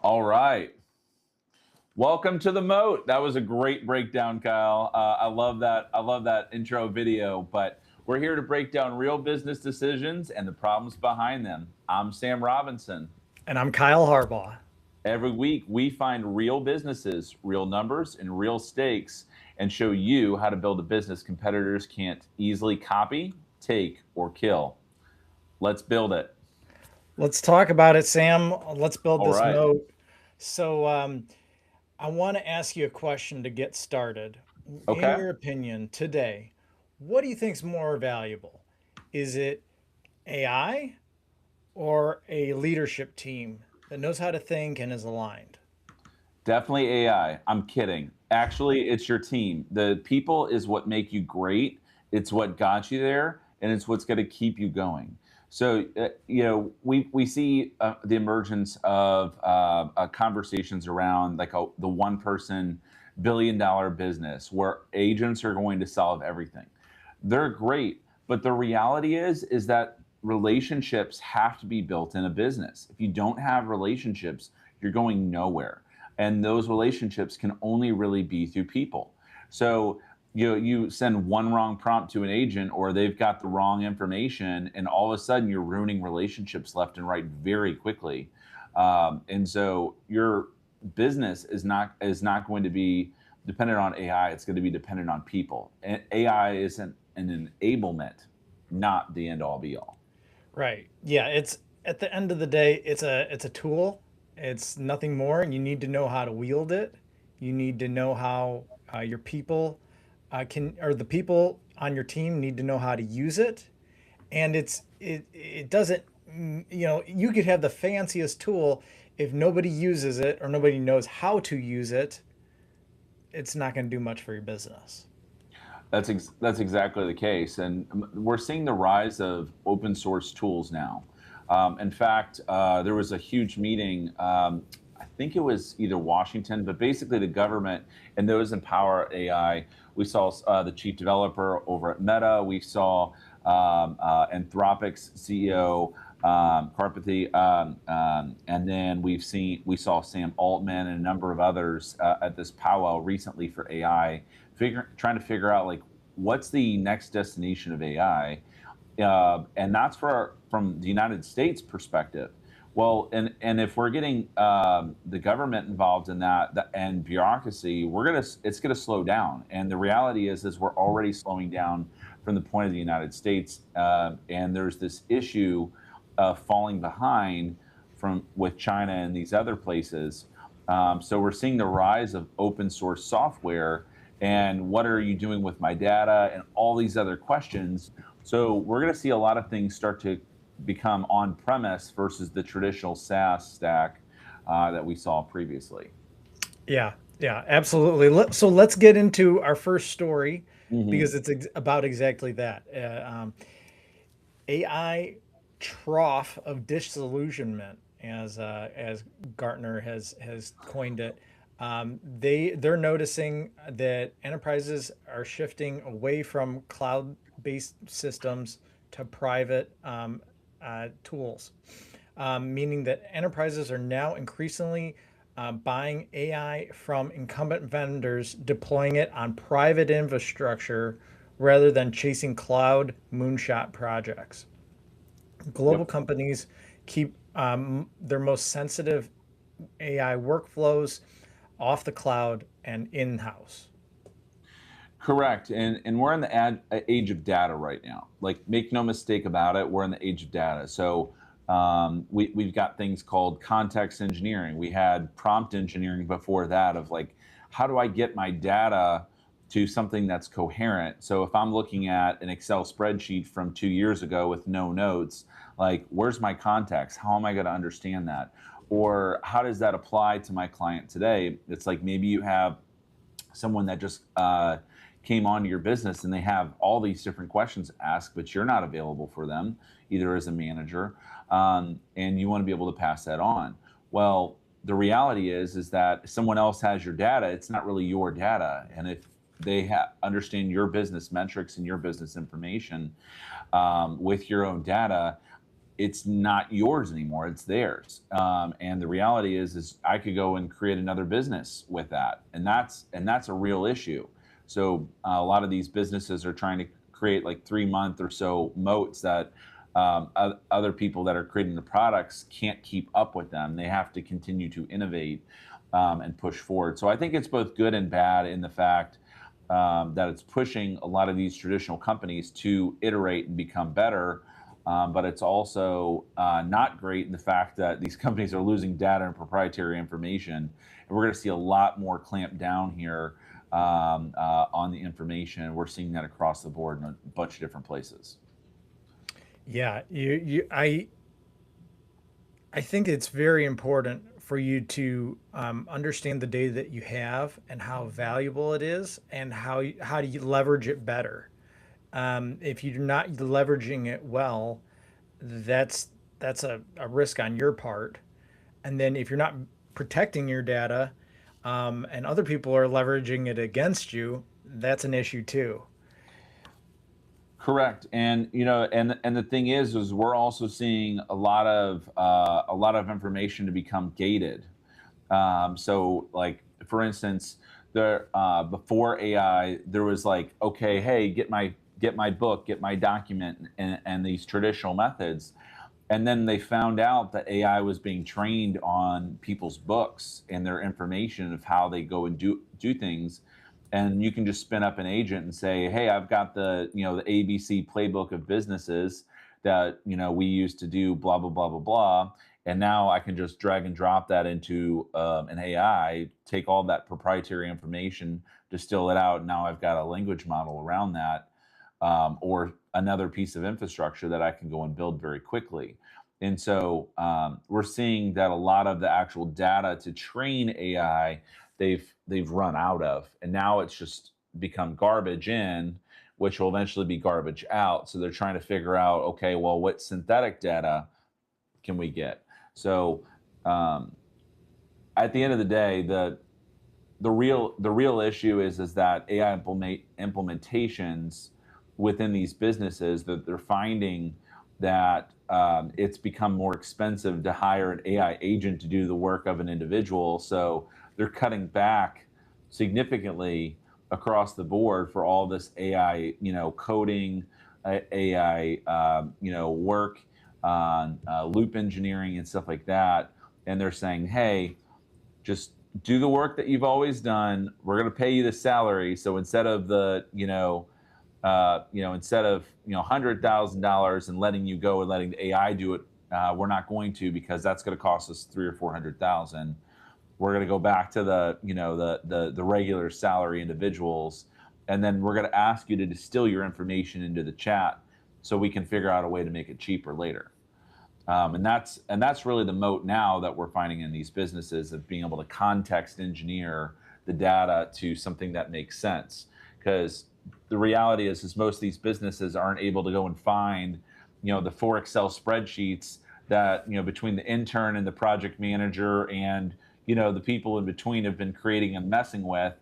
All right. Welcome to the Moat. That was a great breakdown, Kyle. I love that. I love that intro video. But we're here to break down real business decisions and the problems behind them. I'm Sam Robinson. And I'm Kyle Harbaugh. Every week, we find real businesses, real numbers, and real stakes, and show you how to build a business competitors can't easily copy, take, or kill. Let's build it. Let's talk about it, Sam. Let's build All this right. moat. So, I want to ask you a question to get started. In Okay. your opinion, today, what do you think is more valuable? Is it AI or a leadership team that knows how to think and is aligned? Definitely AI. I'm kidding. Actually, it's your team. The people is what make you great. It's what got you there, and it's what's going to keep you going. So, we see the emergence of conversations around like the one person billion-dollar business where agents are going to solve everything. They're great, but the reality is that relationships have to be built in a business. If you don't have relationships, you're going nowhere, and those relationships can only really be through people. So you send one wrong prompt to an agent, or they've got the wrong information, and all of a sudden you're ruining relationships left and right very quickly. And so your business is not going to be dependent on AI. It's going to be dependent on people. And AI is an enablement, not the end all be all. Right. Yeah, it's at the end of the day, it's a tool. It's nothing more, and you need to know how to wield it. You need to know how your people or the people on your team need to know how to use it. And it doesn't you could have the fanciest tool if nobody uses it or nobody knows how to use it, it's not going to do much for your business. That's exactly the case, and we're seeing the rise of open source tools now. In fact, there was a huge meeting. I think it was either Washington, but basically the government and those in power AI. We saw the chief developer over at Meta. We saw Anthropic's CEO Carpathy, and then we saw Sam Altman and a number of others at this powwow recently for AI, trying to figure out like what's the next destination of AI, and that's from the United States perspective. Well, and if we're getting the government involved in that and bureaucracy, it's gonna slow down. And the reality is we're already slowing down from the point of the United States, and there's this issue of falling behind from with China and these other places. So we're seeing the rise of open source software, and what are you doing with my data, and all these other questions. So we're going to see a lot of things start to become on premise versus the traditional SaaS stack that we saw previously. Yeah, yeah, absolutely. So let's get into our first story Hmm. because it's about exactly that. AI trough of disillusionment, as Gartner has coined it. They're noticing that enterprises are shifting away from cloud-based systems to private tools, meaning that enterprises are now increasingly buying AI from incumbent vendors, deploying it on private infrastructure rather than chasing cloud moonshot projects. Global Yep. companies keep their most sensitive AI workflows off the cloud and in house. Correct. And we're in the age of data right now. Like, make no mistake about it, we're in the age of data. So we've got things called context engineering. We had prompt engineering before that, of like, how do I get my data to something that's coherent? So if I'm looking at an Excel spreadsheet from 2 years ago with no notes, like, where's my context? How am I going to understand that? Or how does that apply to my client today? It's like maybe you have someone that just came onto your business and they have all these different questions to ask, but you're not available for them either as a manager, and you want to be able to pass that on. Well, the reality is that someone else has your data. It's not really your data, and if they understand your business metrics and your business information with your own data, it's not yours anymore, it's theirs. And the reality is I could go and create another business with that, and that's a real issue. So a lot of these businesses are trying to create like 3 month or so moats that other people that are creating the products can't keep up with them. They have to continue to innovate and push forward. So I think it's both good and bad in the fact that it's pushing a lot of these traditional companies to iterate and become better. But it's also not great in the fact that these companies are losing data and proprietary information. And we're going to see a lot more clamp down here on the information. We're seeing that across the board in a bunch of different places. Yeah, I think it's very important for you to understand the data that you have and how valuable it is, and how do you leverage it better. If you're not leveraging it well, that's a risk on your part. And then if you're not protecting your data, and other people are leveraging it against you, that's an issue too. Correct, and and the thing is we're also seeing a lot of information to become gated. So, like for instance, there before AI, there was like, okay, hey, get my book, get my document, and these traditional methods, and then they found out that AI was being trained on people's books and their information of how they go and do things. And you can just spin up an agent and say, hey, I've got the ABC playbook of businesses that we used to do blah blah blah blah blah, and now I can just drag and drop that into an AI, take all that proprietary information, distill it out, and now I've got a language model around that, or another piece of infrastructure that I can go and build very quickly. And so we're seeing that a lot of the actual data to train AI, they've run out of, and now it's just become garbage in, which will eventually be garbage out. So they're trying to figure out, okay, well, what synthetic data can we get? So um, at the end of the day, the real issue is that AI implementations within these businesses, that they're finding that it's become more expensive to hire an AI agent to do the work of an individual. So they're cutting back significantly across the board for all this AI, coding, AI, work on loop engineering and stuff like that. And they're saying, hey, just do the work that you've always done. We're going to pay you the salary. So instead of instead of $100,000 and letting you go and letting the AI do it, we're not going to, because that's going to cost us 300 or 400,000. We're going to go back to the regular salary individuals, and then we're going to ask you to distill your information into the chat so we can figure out a way to make it cheaper later. And that's really the moat now that we're finding in these businesses, of being able to context engineer the data to something that makes sense. Because the reality is most of these businesses aren't able to go and find, the 4 Excel spreadsheets that, between the intern and the project manager and, the people in between have been creating and messing with,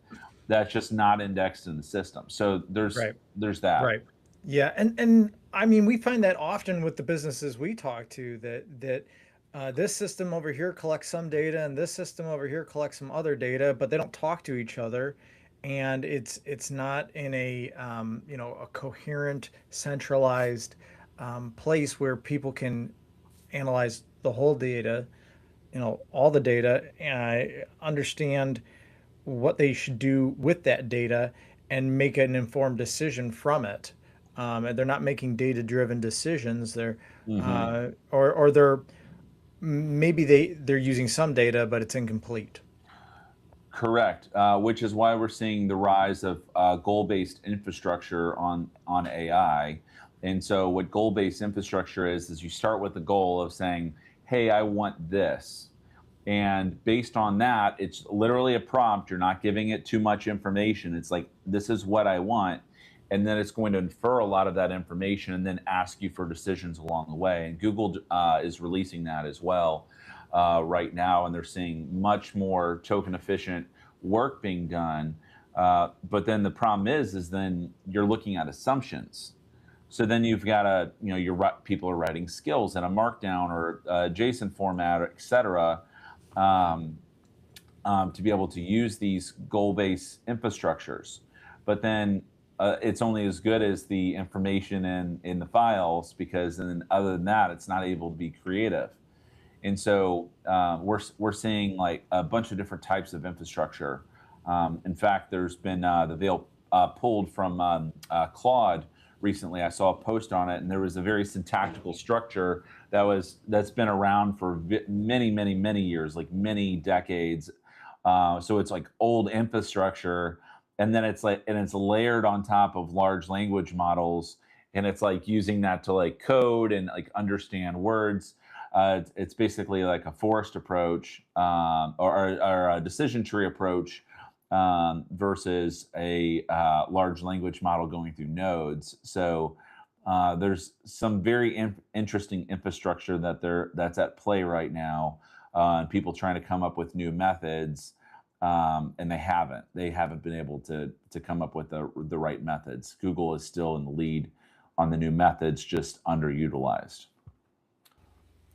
that's just not indexed in the system. So Right. there's that. Right. Yeah, and I mean, we find that often with the businesses we talk to, that this system over here collects some data and this system over here collects some other data, but they don't talk to each other, and it's not in a a coherent, centralized place where people can analyze the whole data, all the data, and understand what they should do with that data and make an informed decision from it. And they're not making data-driven decisions. Hmm. Or they're maybe they're using some data, but it's incomplete. Correct, which is why we're seeing the rise of goal-based infrastructure on AI. And so, what goal-based infrastructure is you start with the goal of saying, "Hey, I want this," and based on that, it's literally a prompt. You're not giving it too much information. It's like, "This is what I want," and then it's going to infer a lot of that information and then ask you for decisions along the way. And Google is releasing that as well right now, and they're seeing much more token efficient work being done. But then the problem is then you're looking at assumptions. So then you've got to, people are writing skills in a Markdown or a JSON format, et cetera, um, to be able to use these goal-based infrastructures. But then it's only as good as the information in the files, because then other than that, it's not able to be creative. And so we're seeing like a bunch of different types of infrastructure. In fact, there's been the veil pulled from Claude recently. I saw a post on it, and there was a very syntactical structure that's been around for many, many, many years, like many decades. So it's like old infrastructure, and then it's layered on top of large language models, and it's like using that to like code and like understand words. It's basically like a forest approach, or a decision tree approach, versus a large language model going through nodes. So there's some very interesting infrastructure that's at play right now, and people trying to come up with new methods, and they haven't been able to come up with the right methods. Google is still in the lead on the new methods, just underutilized.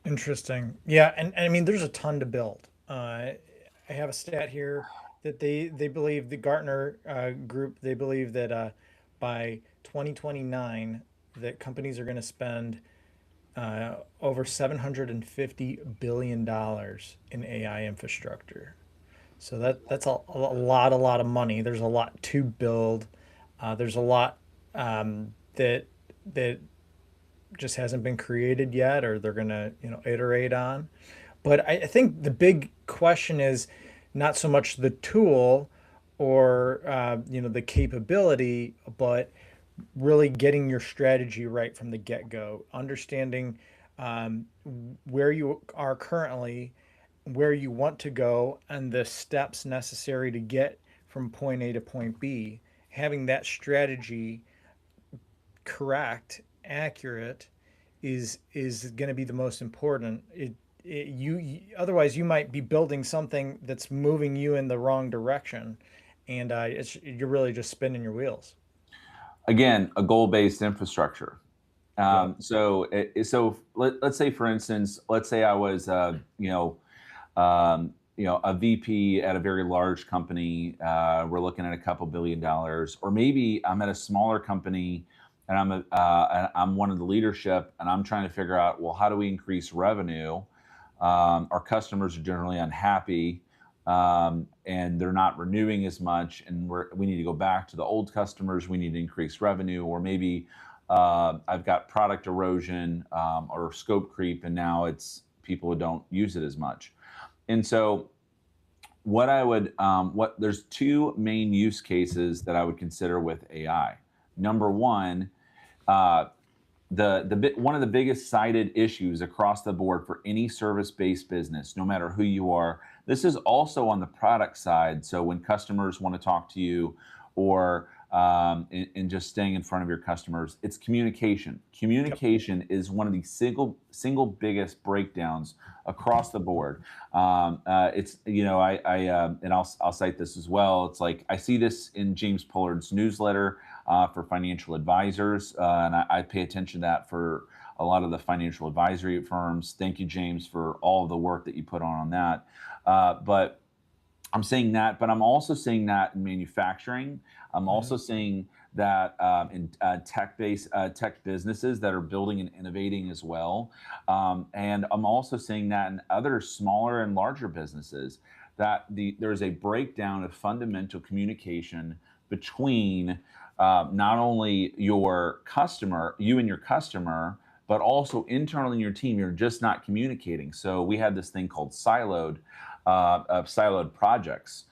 Interesting. Yeah, and I mean, there's a ton to build. I have a stat here that they believe the Gartner group, they believe that by 2029 that companies are going to spend over $750 billion in AI infrastructure. So that's a lot of money. There's a lot to build. There's a lot that that just hasn't been created yet, or they're gonna iterate on. But I think the big question is not so much the tool or the capability, but really getting your strategy right from the get-go, understanding um, where you are currently, where you want to go, and the steps necessary to get from point A to point B. Having that strategy correct, accurate, is going to be the most important. Otherwise you might be building something that's moving you in the wrong direction, and you're really just spinning your wheels. Again, a goal-based infrastructure. Yep. So let's say, for instance, let's say I was, a VP at a very large company. We're looking at a couple $1 billion, or maybe I'm at a smaller company, and I'm one of the leadership, and I'm trying to figure out, well, how do we increase revenue? Our customers are generally unhappy, and they're not renewing as much, and we need to go back to the old customers. We need to increase revenue, or maybe I've got product erosion, or scope creep, and now it's people who don't use it as much. And so there's two main use cases that I would consider with AI. Number one, uh, one of the biggest cited issues across the board for any service-based business, no matter who you are. This is also on the product side. So when customers want to talk to you, or in just staying in front of your customers, it's communication. Yep. Communication is one of the single biggest breakdowns across the board. It's and I'll cite this as well. It's like I see this in James Pollard's newsletter for financial advisors, and I pay attention to that for a lot of the financial advisory firms. Thank you, James, for all of the work that you put on that. But I'm saying that, but I'm also saying that in manufacturing. I'm Mhm. also seeing that in tech businesses that are building and innovating as well. And I'm also seeing that in other smaller and larger businesses, that there's a breakdown of fundamental communication between not only you and your customer, but also internally in your team. You're just not communicating. So we had this thing called siloed projects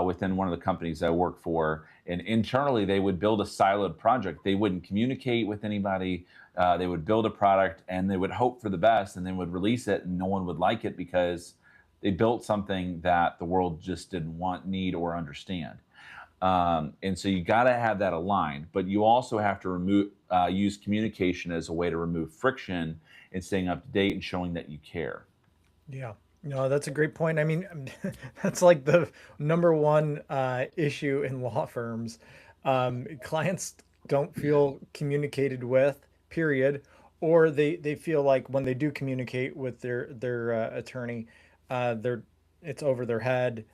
within one of the companies I work for. And internally, they would build a siloed project. They wouldn't communicate with anybody. They would build a product, and they would hope for the best, and then would release it, and no one would like it because they built something that the world just didn't want, need, or understand. And so you got to have that aligned, but you also have to use communication as a way to remove friction and staying up to date and showing that you care. Yeah. No, that's a great point. I mean, that's like the number one issue in law firms. Clients don't feel communicated with. period, or they feel like when they do communicate with their attorney, they're it's over their head.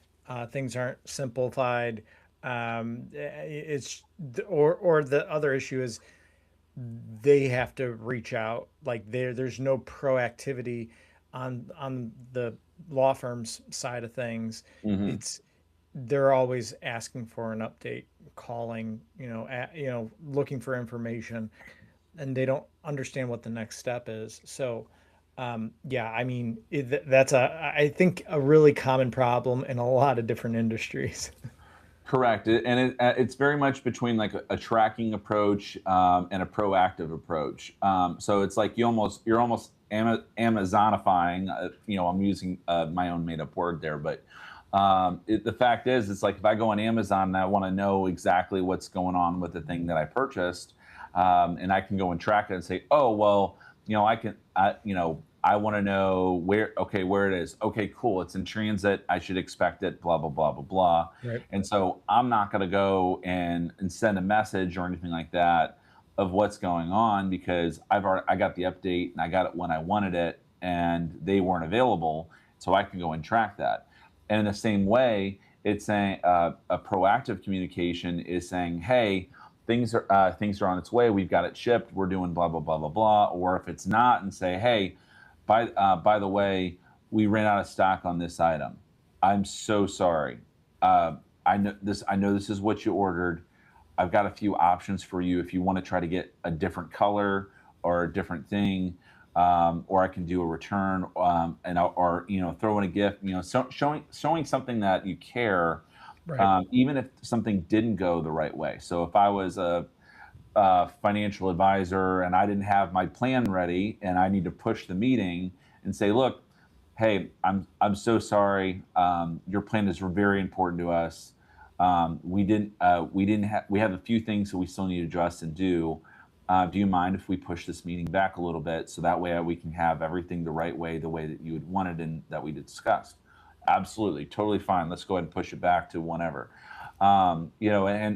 Things aren't simplified. It's or the other issue is they have to reach out. Like there's no proactivity on the law firm's side of things. Hmm. It's they're always asking for an update, calling, looking for information, and they don't understand what the next step is. So, yeah, I mean, that's I think a really common problem in a lot of different industries. Correct. It's very much between like a tracking approach and a proactive approach. So it's like you're almost Amazonifying. I'm using my own made up word there, but the fact is, it's like if I go on Amazon and I want to know exactly what's going on with the thing that I purchased, and I can go and track it and say, oh well, I can, I want to know where it is. Okay, cool. It's in transit. I should expect it. Blah blah blah blah blah. Right. And so I'm not going to go and send a message or anything like that of what's going on because I got the update and I got it when I wanted it and they weren't available, so I can go and track that. And in the same way, it's saying a proactive communication is saying, hey, things are on its way. We've got it shipped. We're doing blah blah blah blah blah. Or if it's not, and say, hey, by the way, we ran out of stock on this item. I'm so sorry. I know this. I know this is what you ordered. I've got a few options for you if you want to try to get a different color or a different thing, or I can do a return, or throw in a gift. Showing something that you care, Right. even if something didn't go the right way. So if I was a financial advisor and I didn't have my plan ready and I need to push the meeting and say, look, hey, I'm so sorry. Your plan is very important to us. We have a few things that we still need to address and do. Do you mind if we push this meeting back a little bit so that way we can have everything the right way, the way that you had wanted and that we discussed? Absolutely, totally fine. Let's go ahead and push it back to whenever. And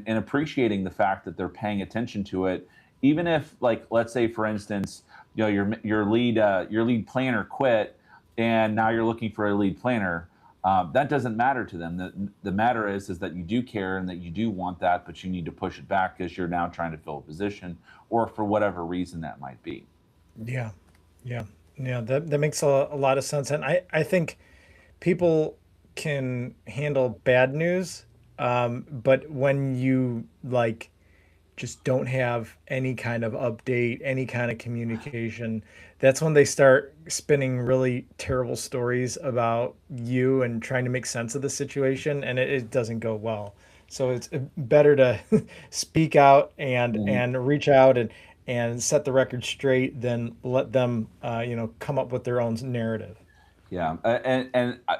appreciating the fact that they're paying attention to it, even if, like, let's say, for instance, your lead planner quit, and now you're looking for a lead planner. That doesn't matter to them. The matter is that you do care and that you do want that, but you need to push it back because you're now trying to fill a position, or for whatever reason that might be. Yeah. Yeah. Yeah. That makes a lot of sense. And I think people can handle bad news. But when you like just don't have any kind of update, any kind of communication, that's when they start spinning really terrible stories about you and trying to make sense of the situation, and it doesn't go well. So it's better to speak out Mhm. and reach out and set the record straight than let them come up with their own narrative. Yeah,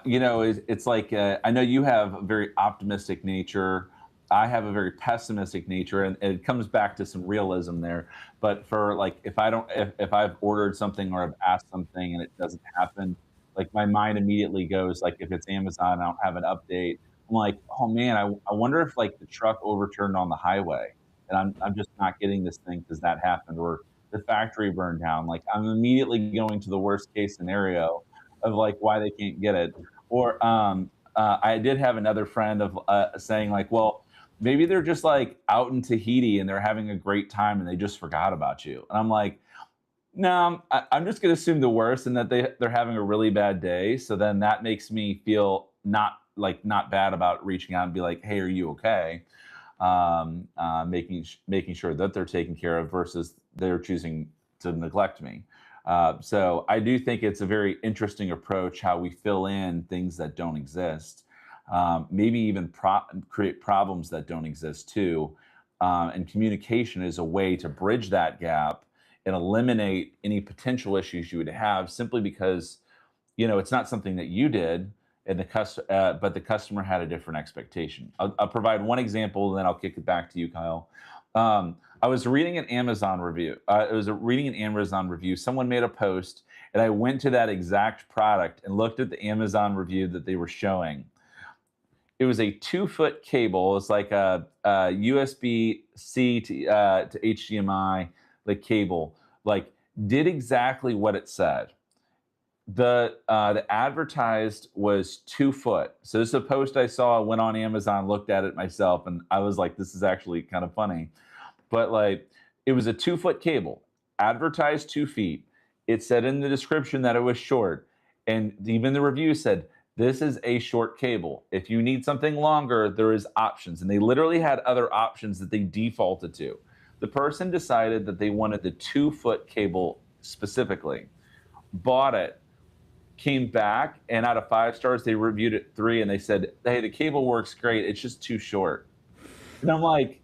it's like I know you have a very optimistic nature. I have a very pessimistic nature, and it comes back to some realism there. But for like, if I've ordered something or I've asked something and it doesn't happen, like my mind immediately goes like, if it's Amazon, I don't have an update. I'm like, oh man, I wonder if like the truck overturned on the highway, and I'm just not getting this thing because that happened, or the factory burned down. Like I'm immediately going to the worst case scenario of like why they can't get it. Or I did have another friend of saying like, well, maybe they're just like out in Tahiti and they're having a great time and they just forgot about you. And I'm like, no, I'm just going to assume the worst and that they're having a really bad day. So then that makes me feel not bad about reaching out and be like, hey, are you okay? Making sure that they're taken care of versus they're choosing to neglect me. So I do think it's a very interesting approach how we fill in things that don't exist, maybe even create problems that don't exist too. And communication is a way to bridge that gap and eliminate any potential issues you would have simply because it's not something that you did, and but the customer had a different expectation. I'll provide one example, and then I'll kick it back to you, Kyle. I was reading an Amazon review. I was reading an Amazon review. Someone made a post, and I went to that exact product and looked at the Amazon review that they were showing. It was a 2 foot cable. It's like a USB C to HDMI, the cable. like did exactly what it said. The advertised was 2 foot. So this is a post I saw. I went on Amazon, looked at it myself, and I was like, this is actually kind of funny. But like, it was a 2 foot cable, advertised 2 feet. It said in the description that it was short, and even the review said this is a short cable. If you need something longer, there is options, and they literally had other options that they defaulted to. The person decided that they wanted the 2 foot cable specifically, bought it, came back, and out of 5 stars, they reviewed it 3, and they said, "Hey, the cable works great. It's just too short." And I'm like,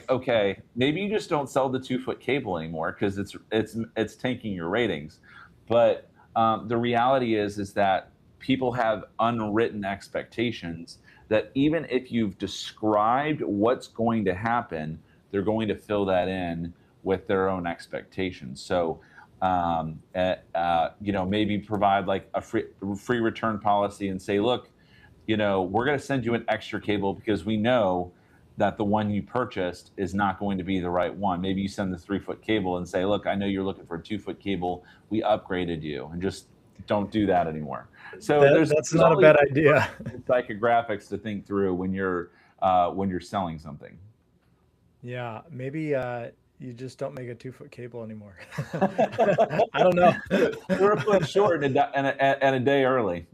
okay, maybe you just don't sell the 2 foot cable anymore because it's tanking your ratings. But the reality is that people have unwritten expectations that even if you've described what's going to happen, they're going to fill that in with their own expectations. So maybe provide like a free return policy and say, look, we're going to send you an extra cable because we know that the one you purchased is not going to be the right one. Maybe you send the 3 foot cable and say, look, I know you're looking for a 2 foot cable. We upgraded you, and just don't do that anymore. So That's there's not a all these bad idea. psychographics to think through when you're selling something. Yeah, maybe you just don't make a 2 foot cable anymore. I don't know. We're a foot short and a day early.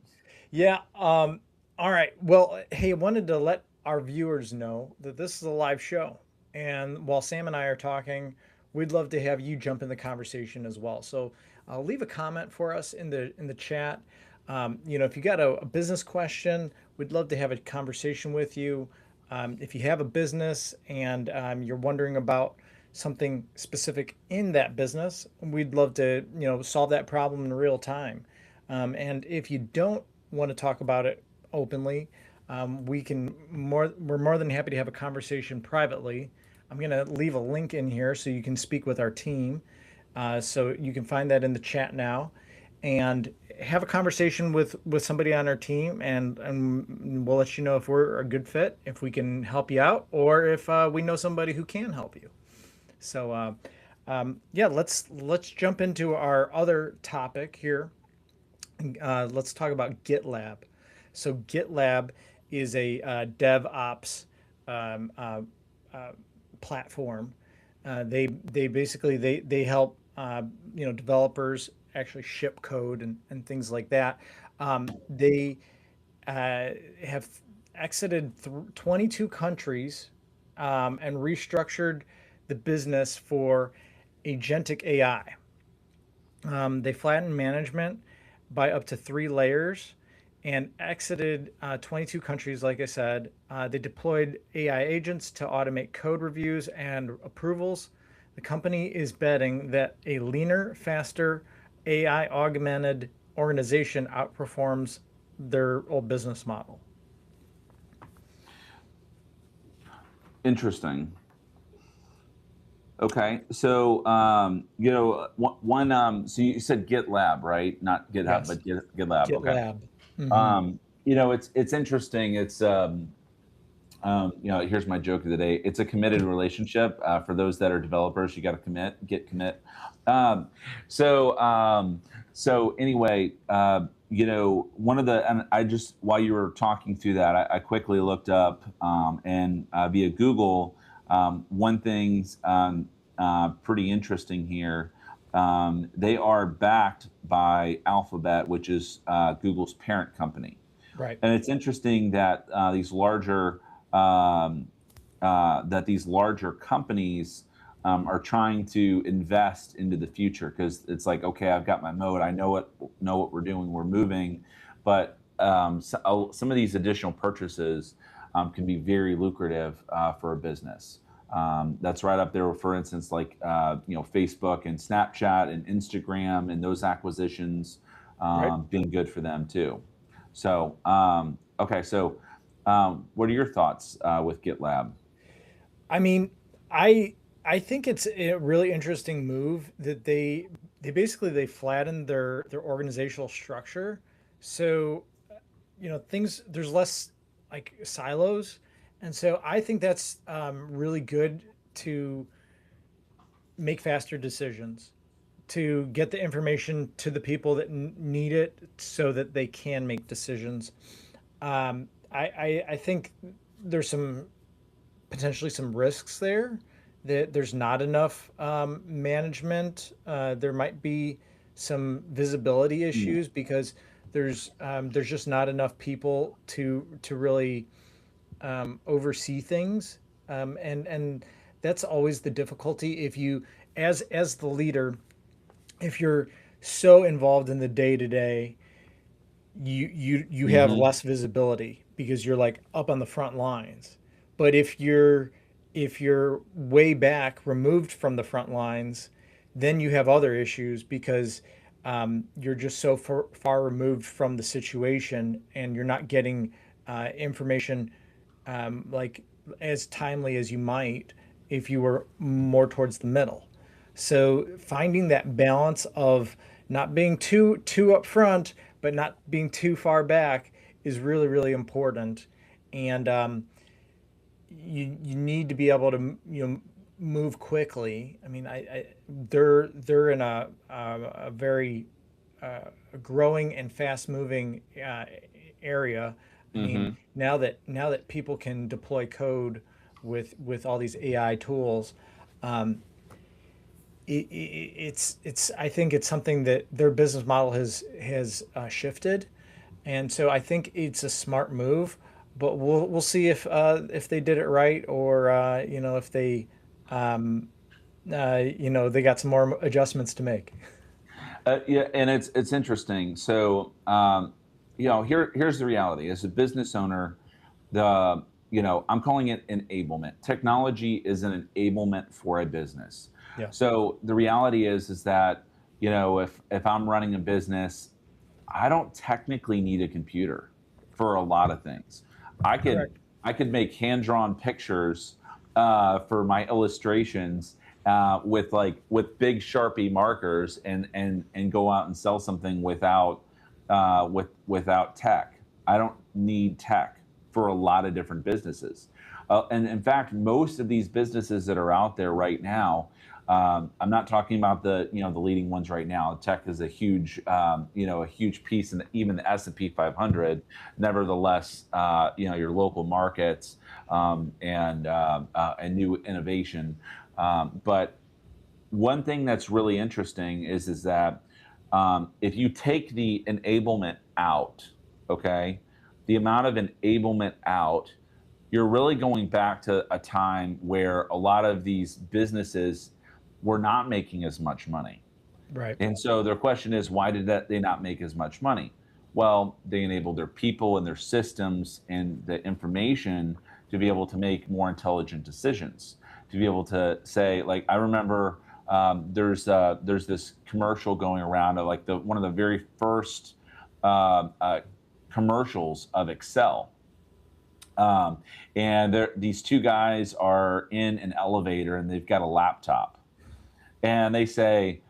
Yeah. All right. Well, hey, I wanted to let our viewers know that this is a live show. And while Sam and I are talking, we'd love to have you jump in the conversation as well. So leave a comment for us in the chat. If you got a business question, we'd love to have a conversation with you. If you have a business and you're wondering about something specific in that business, we'd love to solve that problem in real time. And if you don't want to talk about it openly, we're more than happy to have a conversation privately. I'm going to leave a link in here so you can speak with our team. So you can find that in the chat now, and have a conversation with somebody on our team, and we'll let you know if we're a good fit, if we can help you out, or if we know somebody who can help you. So yeah, let's jump into our other topic here. Let's talk about GitLab. So GitLab is a DevOps um, uh, uh, platform. They basically they help developers actually ship code and things like that. They have exited 22 countries and restructured the business for agentic AI. They flattened management by up to 3 layers and exited 22 countries, like I said. They deployed AI agents to automate code reviews and approvals. The company is betting that a leaner, faster, AI augmented organization outperforms their old business model. Interesting. Okay, so so you said GitLab, right? Not GitHub, Yes, but GitLab. Okay. GitLab. Hmm. It's interesting. It's here's my joke of the day. It's a committed relationship. For those that are developers, you got to commit. Um, so anyway, one of the, and I just, while you were talking through that, I quickly looked up and via Google, one thing's pretty interesting here. They are backed by Alphabet, which is Google's parent company. Right. And it's interesting that these larger companies are trying to invest into the future, because it's like, okay, I've got my Moat, I know what we're doing, we're moving, but some of these additional purchases can be very lucrative for a business. That's right up there, for instance, like Facebook and Snapchat and Instagram, and those acquisitions Right. being good for them too. So okay, so what are your thoughts with GitLab? I mean, I I think it's a really interesting move that they basically they flattened their organizational structure. So, things there's less like silos, and so I think that's really good to make faster decisions. to get the information to the people that need it so that they can make decisions. I think there's some potentially some risks there, that there's not enough management. There might be some visibility Mm. issues because there's just not enough people to really oversee things, and that's always the difficulty. If you, as the leader, if you're so involved in the day to day, you have Mm-hmm. less visibility because you're like up on the front lines. But if you're way back, removed from the front lines, then you have other issues because you're just so far removed from the situation, and you're not getting information like as timely as you might if you were more towards the middle. So finding that balance of not being too upfront, but not being too far back is really really important. And you need to be able to move quickly. I mean, they're in a very growing and fast moving area. I mean, Mm-hmm. now that people can deploy code with all these AI tools, um, it's I think it's something that their business model has shifted, and so I think it's a smart move. But we'll see if they did it right, or if they they got some more adjustments to make. Yeah, and it's interesting. So, here's the reality. As a business owner, I'm calling it enablement. Technology is an enablement for a business. Yeah, So the reality is that if I'm running a business, I don't technically need a computer for a lot of things. I could correct. I could make hand-drawn pictures for my illustrations with big Sharpie markers and go out and sell something without tech. I don't need tech for a lot of different businesses. And in fact, most of these businesses that are out there right now, I'm not talking about the leading ones right now. Tech is a huge piece in even the S&P 500. Nevertheless, your local markets and new innovation. But one thing that's really interesting is that if you take the enablement out, okay, the amount of enablement out, you're really going back to a time where a lot of these businesses were not making as much money. Right. And so their question is, why did they not make as much money? Well, they enabled their people and their systems and the information to be able to make more intelligent decisions, to be able to say, like, I remember there's this commercial going around of like the one of the very first uh, uh, commercials of Excel, um, and these two guys are in an elevator and they've got a laptop, and they say,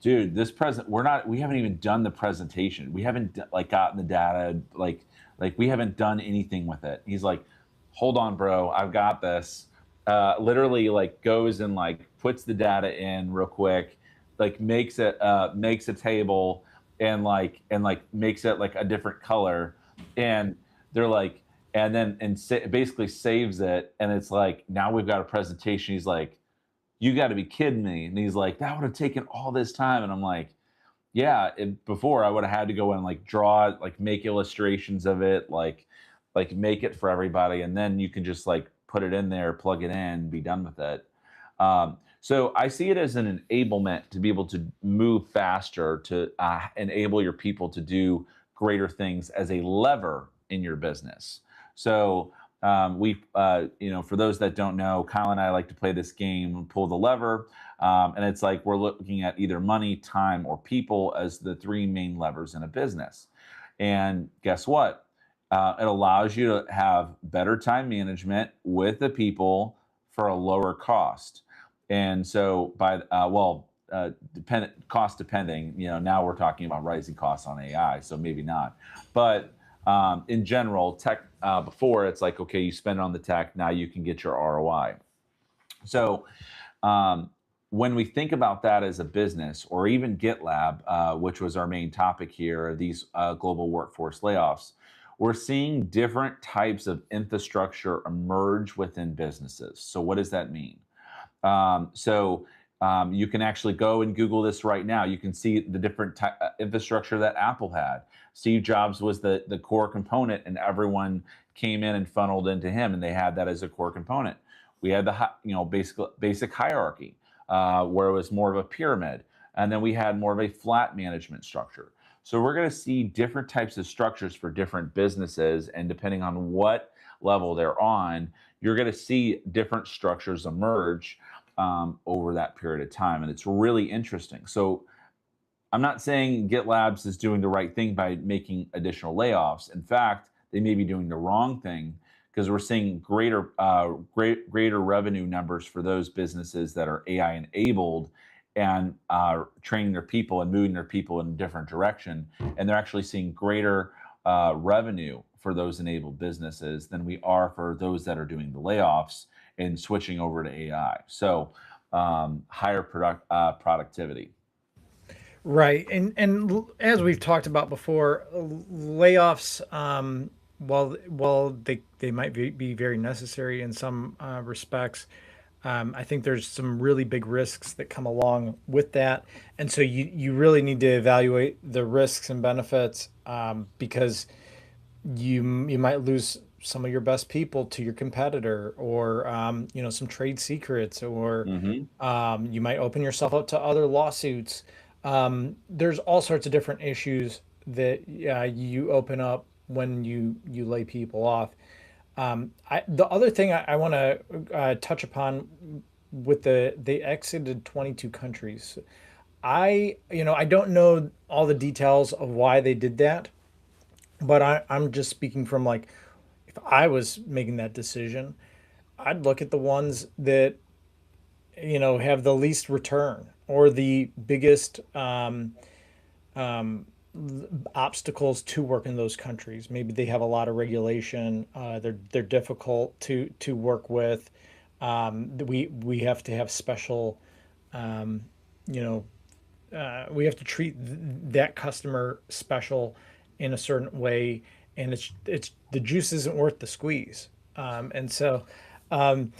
dude, we haven't even done the presentation. We haven't like gotten the data, like we haven't done anything with it. He's like, hold on, bro, I've got this. Literally like goes and like puts the data in real quick, like makes a table and makes it like a different color. And they're like, and then basically saves it, and it's like, now we've got a presentation. He's like, you got to be kidding me. And he's like, that would have taken all this time. And I'm like, yeah, before I would have had to go and like draw it, like make illustrations of it, like make it for everybody. And then you can just like put it in there, plug it in, be done with it. So I see it as an enablement to be able to move faster, to enable your people to do greater things as a lever in your business. So for those that don't know, Kyle and I like to play this game, pull the lever, and it's like we're looking at either money, time, or people as the three main levers in a business. And guess what? It allows you to have better time management with the people for a lower cost. And so, cost depending, now we're talking about rising costs on AI, so maybe not. But in general, tech before it's like, okay, you spend on the tech, now you can get your ROI. So, um, when we think about that as a business, or even GitLab, which was our main topic here, these global workforce layoffs, we're seeing different types of infrastructure emerge within businesses. So, what does that mean? You can actually go and Google this right now. You can see the different infrastructure that Apple had. Steve Jobs was the core component, and everyone came in and funneled into him, and they had that as a core component. We had the basic hierarchy, where it was more of a pyramid, and then we had more of a flat management structure. So we're going to see different types of structures for different businesses, and depending on what level they're on, you're going to see different structures emerge over that period of time, and it's really interesting. So I'm not saying GitLabs is doing the right thing by making additional layoffs. In fact, they may be doing the wrong thing, because we're seeing greater revenue numbers for those businesses that are AI enabled and training their people and moving their people in a different direction. And they're actually seeing greater revenue for those enabled businesses than we are for those that are doing the layoffs and switching over to AI. So higher productivity. Right. And as we've talked about before, layoffs, while they might be very necessary in some respects, I think there's some really big risks that come along with that. And so you really need to evaluate the risks and benefits, because you might lose some of your best people to your competitor, or some trade secrets, or Hmm. you might open yourself up to other lawsuits. There's all sorts of different issues that you open up when you lay people off. The other thing I want to touch upon with they exited 22 countries. I don't know all the details of why they did that, but I'm just speaking from, like, if I was making that decision, I'd look at the ones that have the least return, or the biggest obstacles to work in those countries. Maybe they have a lot of regulation. They're difficult to work with. We have to have special, you know, we have to treat that customer special in a certain way, and it's the juice isn't worth the squeeze. And so, um,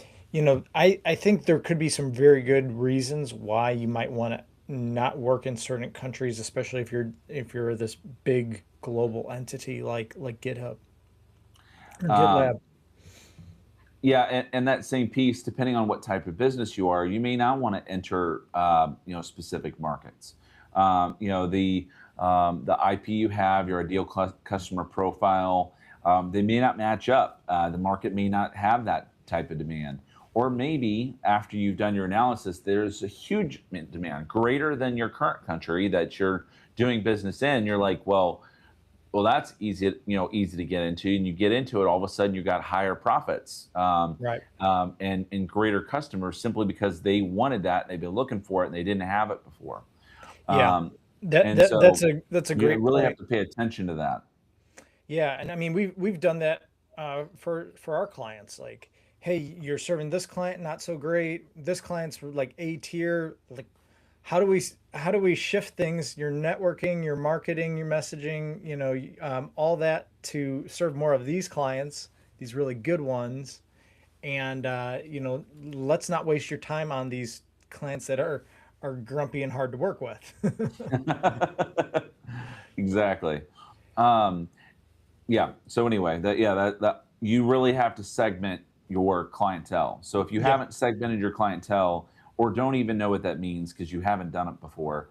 I think there could be some very good reasons why you might want to not work in certain countries, especially if you're this big global entity like GitHub or Um, GitLab. Yeah, and that same piece, depending on what type of business you are, you may not want to enter, specific markets. The IP you have, your ideal customer profile, they may not match up. The market may not have that type of demand, or maybe after you've done your analysis, there's a huge demand, greater than your current country that you're doing business in. You're like, well, that's easy to get into, and you get into it. All of a sudden, you got higher profits, Right. and greater customers, simply because they wanted that, and they've been looking for it, and they didn't have it before. Yeah. Um, That, and that that's so a you great really have point. to pay attention to that. Yeah, and I mean we've done that for our clients. Like, hey, you're serving this client not so great. This client's like A tier. Like, how do we shift things? Your networking, your marketing, your messaging, all that to serve more of these clients, these really good ones, and let's not waste your time on these clients that are grumpy and hard to work with. Exactly. Um, yeah. So anyway, that you really have to segment your clientele. So if you Yeah. haven't segmented your clientele, or don't even know what that means because you haven't done it before,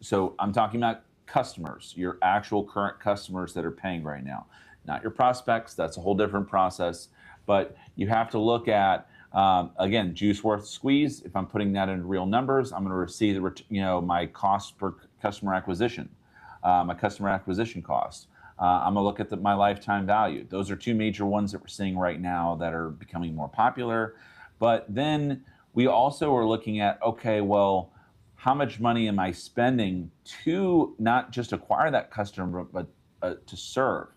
so I'm talking about customers, your actual current customers that are paying right now, not your prospects. That's a whole different process. But you have to look at, again, juice worth squeeze. If I'm putting that in real numbers, I'm going to receive my cost per customer acquisition, my customer acquisition cost. I'm gonna look at my lifetime value. Those are two major ones that we're seeing right now that are becoming more popular. But then we also are looking at, okay, well, how much money am I spending to not just acquire that customer, but to serve?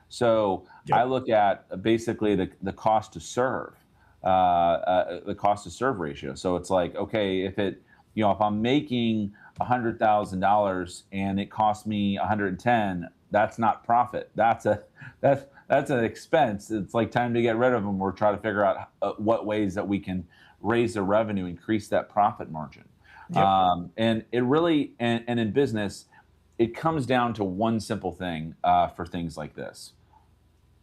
So I Yep. look at basically the cost to serve. the cost to serve ratio. So it's like, okay, if I'm making $100,000 and it costs me 110, that's not profit. That's an expense. It's like time to get rid of them. We're trying to figure out what ways that we can raise the revenue, increase that profit margin. Yep. And it really, and in business, it comes down to one simple thing for things like this.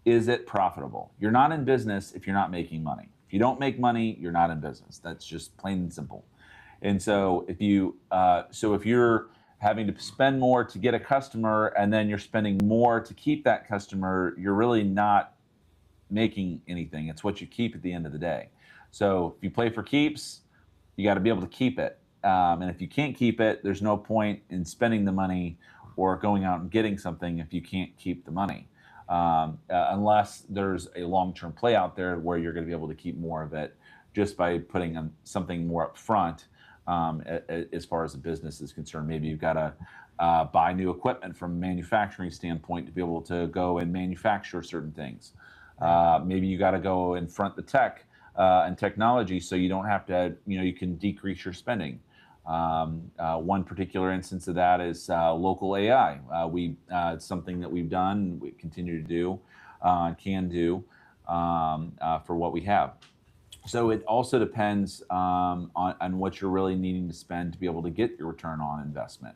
Is it profitable? You're not in business if you're not making money. If you don't make money, you're not in business. That's just plain and simple. And so if you're having to spend more to get a customer and then you're spending more to keep that customer, you're really not making anything. It's what you keep at the end of the day. So if you play for keeps, you got to be able to keep it. And if you can't keep it, there's no point in spending the money or going out and getting something if you can't keep the money. Unless there's a long-term play out there where you're going to be able to keep more of it just by putting something more up front. As far as the business is concerned, maybe you've got to buy new equipment from a manufacturing standpoint to be able to go and manufacture certain things. Maybe you got to go and front the tech and technology so you don't have to, you can decrease your spending. One particular instance of that is local AI. It's something that we've done, we continue to do, can do for what we have. So it also depends on what you're really needing to spend to be able to get your return on investment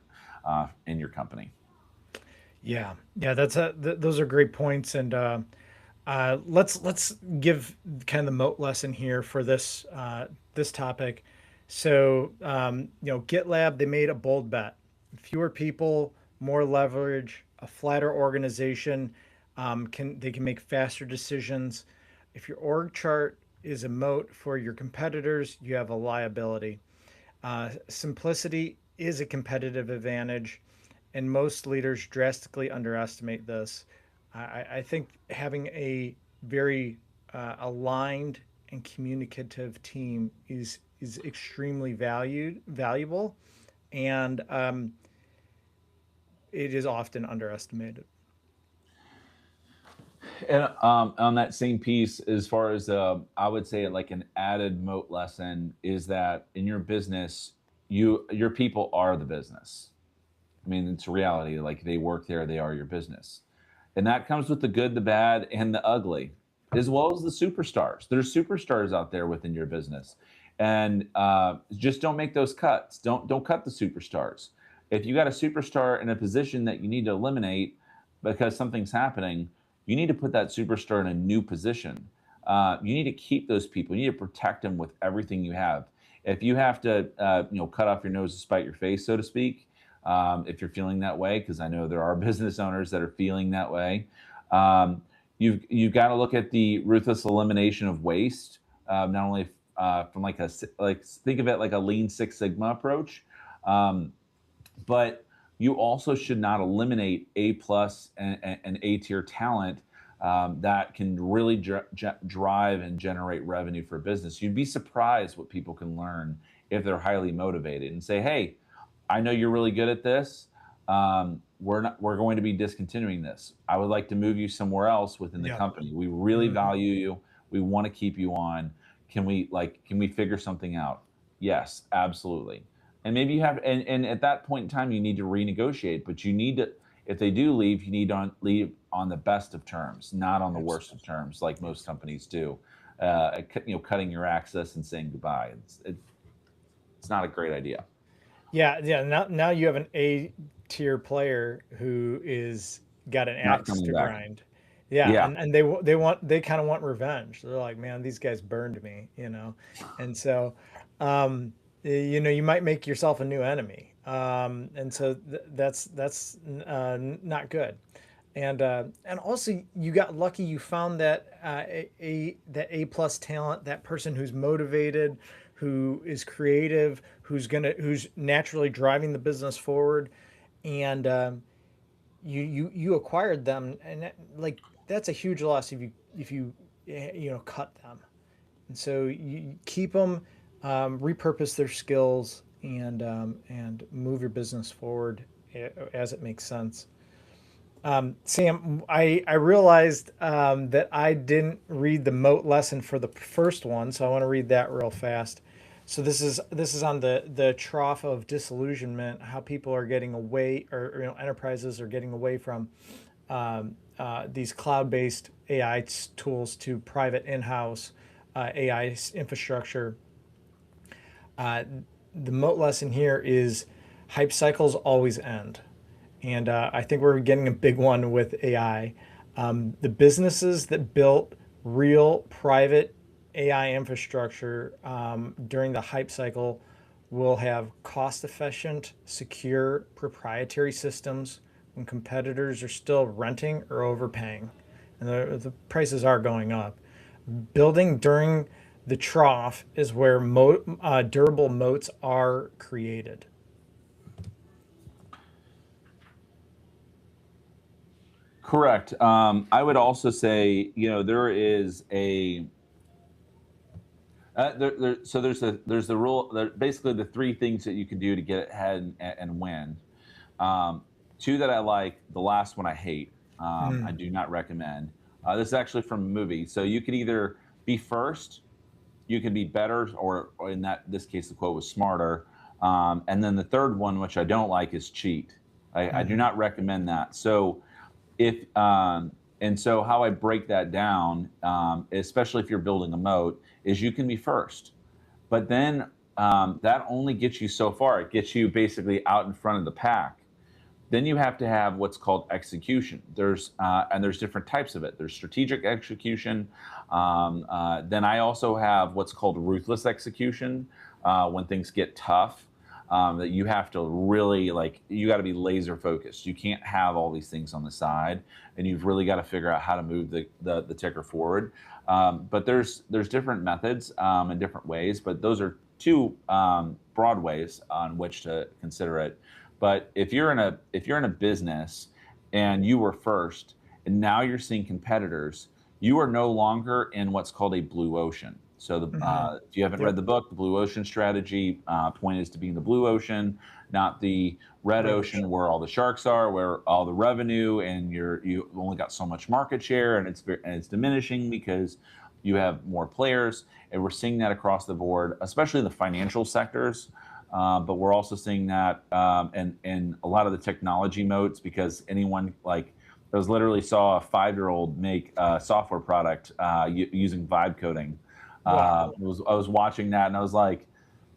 in your company. Yeah, yeah, those are great points, and let's give kind of the moat lesson here for this topic. So GitLab, they made a bold bet: fewer people, more leverage, a flatter organization. They can make faster decisions. If your org chart is a moat for your competitors, you have a liability. Simplicity is a competitive advantage, and most leaders drastically underestimate this. I think having a very aligned and communicative team is extremely valuable, and it is often underestimated. And on that same piece, as far as I would say like an added moat lesson is that in your business, your people are the business. I mean, it's a reality. Like they work there, they are your business, and that comes with the good, the bad, and the ugly, as well as the superstars. There's superstars out there within your business, and just don't make those cuts. Don't cut the superstars. If you got a superstar in a position that you need to eliminate because something's happening, you need to put that superstar in a new position. You need to keep those people. You need to protect them with everything you have. If you have to, cut off your nose to spite your face, so to speak, if you're feeling that way, because I know there are business owners that are feeling that way, you've got to look at the ruthless elimination of waste, not only from like think of it like a Lean Six Sigma approach, but you also should not eliminate A plus and A tier talent that can really drive and generate revenue for a business. You'd be surprised what people can learn if they're highly motivated and say, hey, I know you're really good at this. We're going to be discontinuing this. I would like to move you somewhere else within the company. We really value you. We want to keep you on. Can we figure something out? Yes, absolutely. And maybe you have, and at that point in time, you need to renegotiate, but you need to, if they do leave, you need to leave on the best of terms, not on the worst of terms, like most companies do. Cutting your access and saying goodbye. It's not a great idea. Yeah, yeah. Now you have an A tier player who is got an Not axe coming to back. grind. Yeah, Yeah. and they kind of want revenge. They're like, man, these guys burned me, and so, you might make yourself a new enemy, and so that's not good. And also you got lucky. You found that that A plus talent, that person who's motivated, who is creative, who's naturally driving the business forward, and you acquired them, and that's a huge loss if you cut them. And so you keep them, repurpose their skills, and move your business forward as it makes sense. Sam, I realized that I didn't read the Moat lesson for the first one, so I want to read that real fast. So this is on the trough of disillusionment, how people are getting away, or enterprises are getting away from these cloud-based AI tools to private in-house AI infrastructure. Uh, the Moat lesson here is hype cycles always end. And I think we're getting a big one with AI. The businesses that built real private AI infrastructure during the hype cycle will have cost efficient, secure, proprietary systems when competitors are still renting or overpaying. And the prices are going up. Building during the trough is where durable moats are created. Correct. I would also say, there is so there's the rule. Basically, the three things that you can do to get ahead and win. Um, Two that I like. The last one I hate. I Mm. do not recommend. This is actually from a movie. So you could either be first, you can be better, or in this case, the quote was smarter. And then the third one, which I don't like, is cheat. I do Mhm. not recommend that. So if and so how I break that down, especially if you're building a moat, is you can be first, but then that only gets you so far. It gets you basically out in front of the pack. Then you have to have what's called execution. There's different types of it. There's strategic execution. Then I also have what's called ruthless execution, when things get tough. That you have to really, like, you got to be laser focused. You can't have all these things on the side, and you've really got to figure out how to move the ticker forward. But there's different methods and different ways, but those are two broad ways on which to consider it. But if you're in a business and you were first, and now you're seeing competitors, you are no longer in what's called a blue ocean. So Mhm. if you haven't read Yep. the book, the blue ocean strategy, point is to be in the blue ocean, not the red Red ocean Ocean. where all the sharks are, where all the revenue, and you only got so much market share, and it's diminishing because you have more players. And we're seeing that across the board, especially in the financial sectors. But we're also seeing that in a lot of the technology modes, because anyone, like, I was literally saw a 5-year-old make a software product using vibe coding. Wow. I was watching that, and I was like,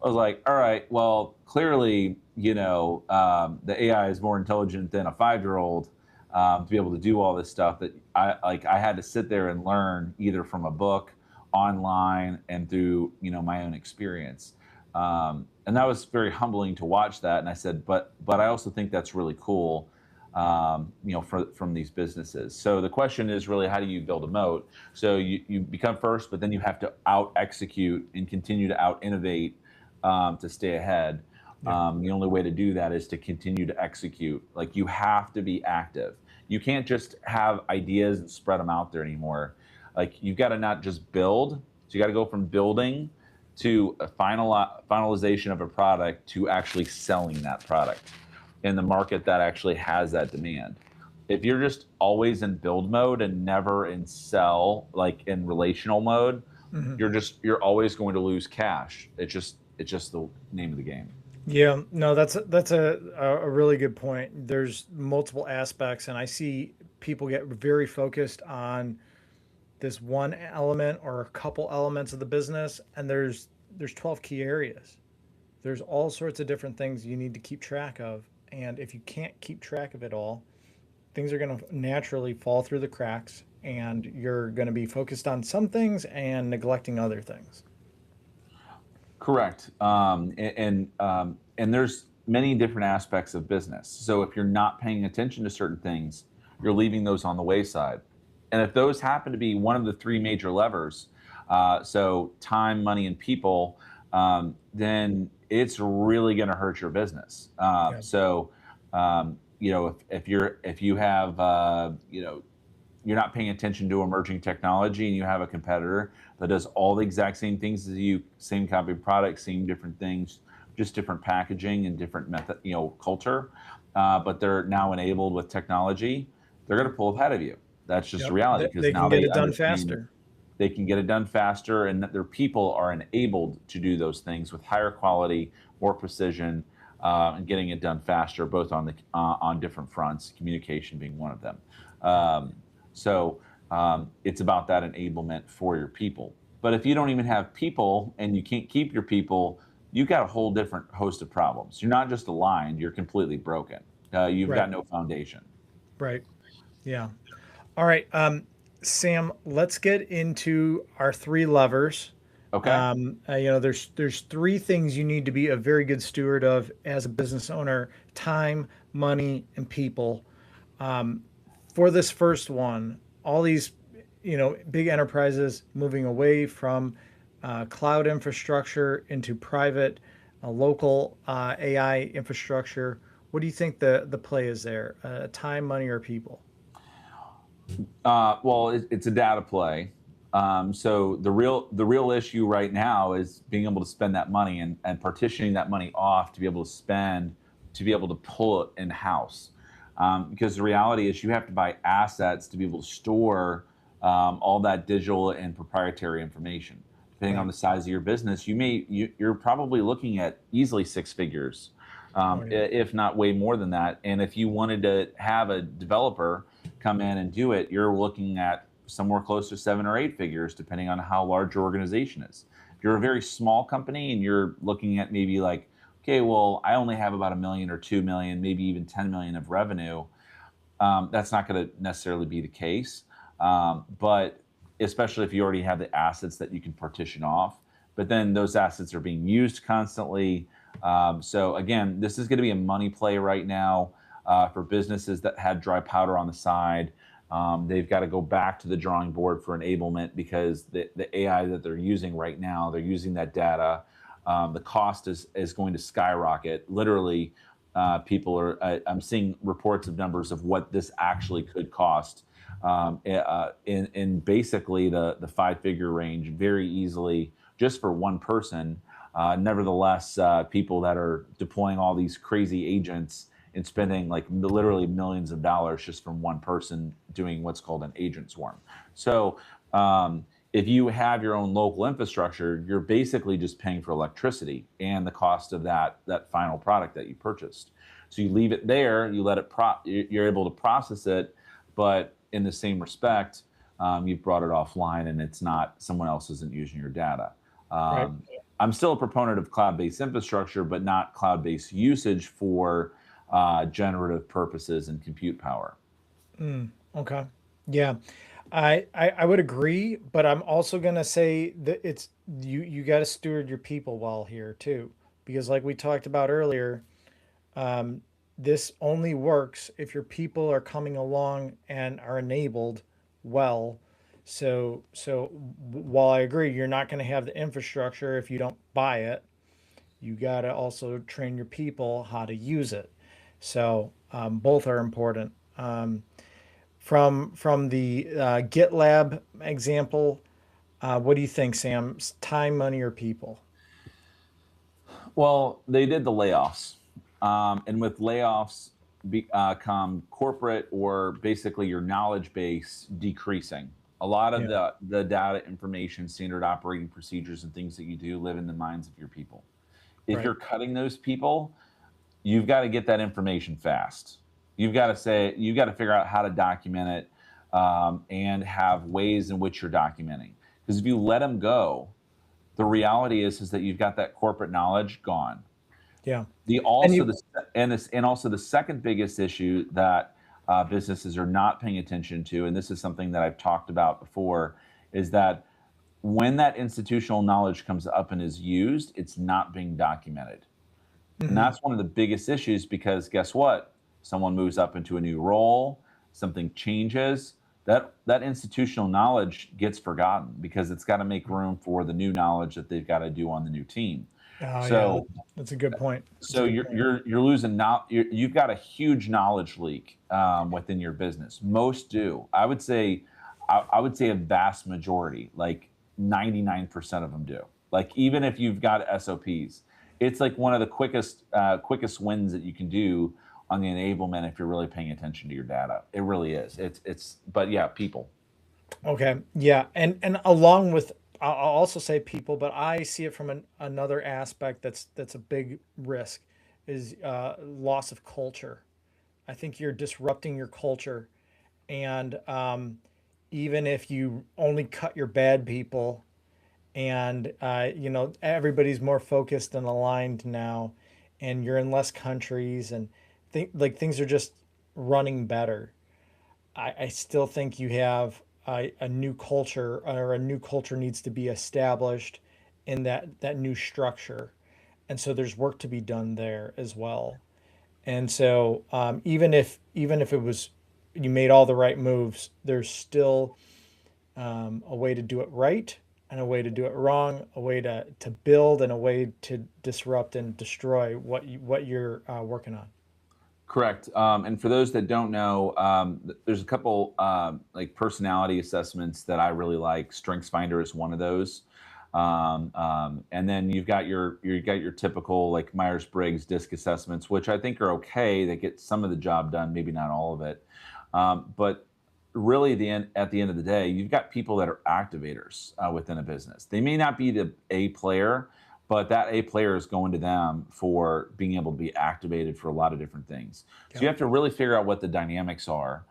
all right, well, clearly, the AI is more intelligent than a 5-year-old, to be able to do all this stuff that I had to sit there and learn either from a book, online, and through my own experience. And that was very humbling to watch that. And I said, but I also think that's really cool, from these businesses. So the question is really, how do you build a moat? So you become first, but then you have to out execute and continue to out innovate, to stay ahead. Yeah. The only way to do that is to continue to execute. Like, you have to be active. You can't just have ideas and spread them out there anymore. Like, you've got to not just build. So you got to go from building to a finalization of a product to actually selling that product in the market that actually has that demand. If you're just always in build mode and never in sell, like in relational mode, Hmm. you're always going to lose cash. It's just the name of the game. Yeah, no, that's a really good point. There's multiple aspects, and I see people get very focused on this one element or a couple elements of the business, and there's 12 key areas. There's all sorts of different things you need to keep track of, and if you can't keep track of it all, things are going to naturally fall through the cracks, and you're going to be focused on some things and neglecting other things. Correct. And there's many different aspects of business. So if you're not paying attention to certain things, you're leaving those on the wayside. And if those happen to be one of the three major levers, so time, money, and people, then it's really going to hurt your business. Yeah. If you have, you're not paying attention to emerging technology, and you have a competitor that does all the exact same things as you, same copy of products, same different things, just different packaging and different method, culture, but they're now enabled with technology. they're going to pull ahead of you. That's just Yep. reality, They, because they can now get they it done understand faster. they can get it done faster, and that their people are enabled to do those things with higher quality, more precision, and getting it done faster, both on different fronts, communication being one of them. Yep. So it's about that enablement for your people. But if you don't even have people and you can't keep your people, you've got a whole different host of problems. You're not just aligned; you're completely broken. You've Right. got no foundation. Right. Yeah. All right. Sam, let's get into our three levers. Okay. There's three things you need to be a very good steward of as a business owner: time, money, and people. For this first one, all these, big enterprises moving away from cloud infrastructure into private, local AI infrastructure. What do you think the play is there? Time, money, or people? Well, it's a data play. So the real issue right now is being able to spend that money, and partitioning that money off to be able to spend, to be able to pull it in house. Because the reality is you have to buy assets to be able to store all that digital and proprietary information. Depending on Right. the size of your business, you're probably looking at easily six figures, Oh yeah. if not way more than that. And if you wanted to have a developer come in and do it, you're looking at somewhere close to seven or eight figures, depending on how large your organization is. If you're a very small company and you're looking at maybe like, okay, well, I only have about a million or 2 million, maybe even 10 million of revenue, that's not going to necessarily be the case. But especially if you already have the assets that you can partition off, but then those assets are being used constantly. So again, this is going to be a money play right now for businesses that had dry powder on the side. They've got to go back to the drawing board for enablement, because the AI that they're using right now, they're using that data. The cost is going to skyrocket. Literally, people are. I'm seeing reports of numbers of what this actually could cost, in basically the five-figure range, very easily, just for one person. Nevertheless, people that are deploying all these crazy agents and spending like literally millions of dollars just from one person doing what's called an agent swarm. So if you have your own local infrastructure, you're basically just paying for electricity and the cost of that final product that you purchased. So you leave it there, you let it you're able to process it, but in the same respect, you've brought it offline, and it's not, someone else isn't using your data. Right. I'm still a proponent of cloud-based infrastructure, but not cloud-based usage for generative purposes and compute power. Okay. Yeah. I would agree, but I'm also gonna say that it's you got to steward your people well here too, because like we talked about earlier, um, this only works if your people are coming along and are enabled well. So while I agree, you're not going to have the infrastructure if you don't buy it. You got to also train your people how to use it. So both are important. From the GitLab example, what do you think, Sam? Time, money, or people? Well, they did the layoffs, and with layoffs come corporate, or basically your knowledge base decreasing. A lot of Yeah. the data, information, standard operating procedures, and things that you do live in the minds of your people. If Right. you're cutting those people, you've got to get that information fast. You've got to figure out how to document it, and have ways in which you're documenting. Because if you let them go, the reality is that you've got that corporate knowledge gone. Yeah. The And also you the and also the second biggest issue that businesses are not paying attention to, and this is something that I've talked about before, is that when that institutional knowledge comes up and is used, it's not being documented. And mhm. that's one of the biggest issues, because guess what? Someone moves up into a new role, something changes, that institutional knowledge gets forgotten, because it's got to make room for the new knowledge that they've got to do on the new team. Oh yeah, So that's a good point. That's a so good you're point. you're you're losing now. You've got a huge knowledge leak within your business. Most do. I would say a vast majority, like 99% of them do. Like even if you've got SOPs, it's like one of the quickest wins that you can do on the enablement if you're really paying attention to your data. It really is. But yeah, people. Okay. Yeah. And along with, I'll also say people, but I see it from another aspect that's a big risk is loss of culture. I think you're disrupting your culture. And even if you only cut your bad people and, everybody's more focused and aligned now, and you're in less countries and things are just running better. I still think you have a new culture, or a new culture needs to be established in that new structure. And so there's work to be done there as well. And so even if it was you made all the right moves, there's still a way to do it right and a way to do it wrong, a way to build and a way to disrupt and destroy what you're working on. Correct. And for those that don't know, there's a couple like personality assessments that I really like. StrengthsFinder is one of those. And then you've got your typical like Myers-Briggs DISC assessments, which I think are okay. They get some of the job done, maybe not all of it. But really, at the end of the day, you've got people that are activators within a business. They may not be the A player, but that A player is going to them for being able to be activated for a lot of different things. So you Yep. have to really figure out what the dynamics are.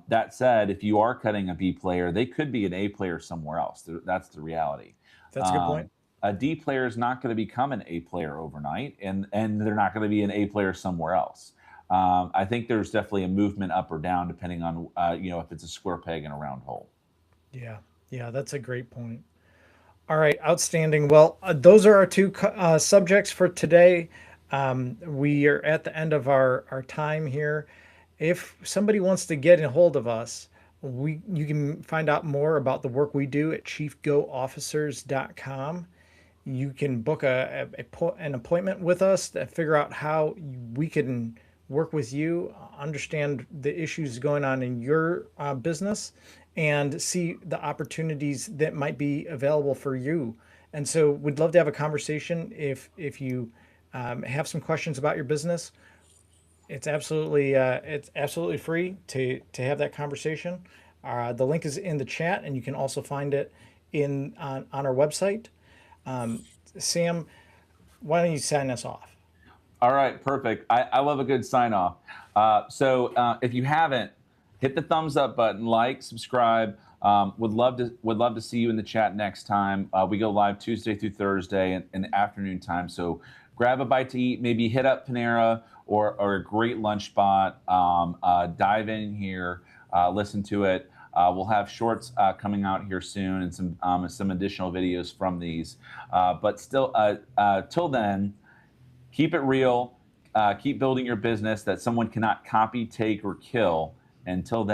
That said, if you are cutting a B player, they could be an A player somewhere else. That's the reality. That's a good Um, point. a D player is not going to become an A player overnight, and they're not going to be an A player somewhere else. I think there's definitely a movement up or down depending on if it's a square peg in a round hole. Yeah. Yeah, that's a great point. All right, outstanding. Well, those are our two subjects for today. We are at the end of our time here. If somebody wants to get in hold of us, you can find out more about the work we do at chiefgoofficers.com. You can book an appointment with us to figure out how we can work with you, understand the issues going on in your business, and see the opportunities that might be available for you. And so, we'd love to have a conversation if you have some questions about your business. It's absolutely free to have that conversation. The link is in the chat, and you can also find it on our website. Sam, why don't you sign us off? All right, perfect. I love a good sign off. So if you haven't, hit the thumbs up button, like, subscribe. Would love to see you in the chat next time. We go live Tuesday through Thursday in the afternoon time. So grab a bite to eat. Maybe hit up Panera or a great lunch spot. Dive in here, listen to it. We'll have shorts coming out here soon and some additional videos from these. But still, till then, keep it real. Keep building your business that someone cannot copy, take, or kill. Until then.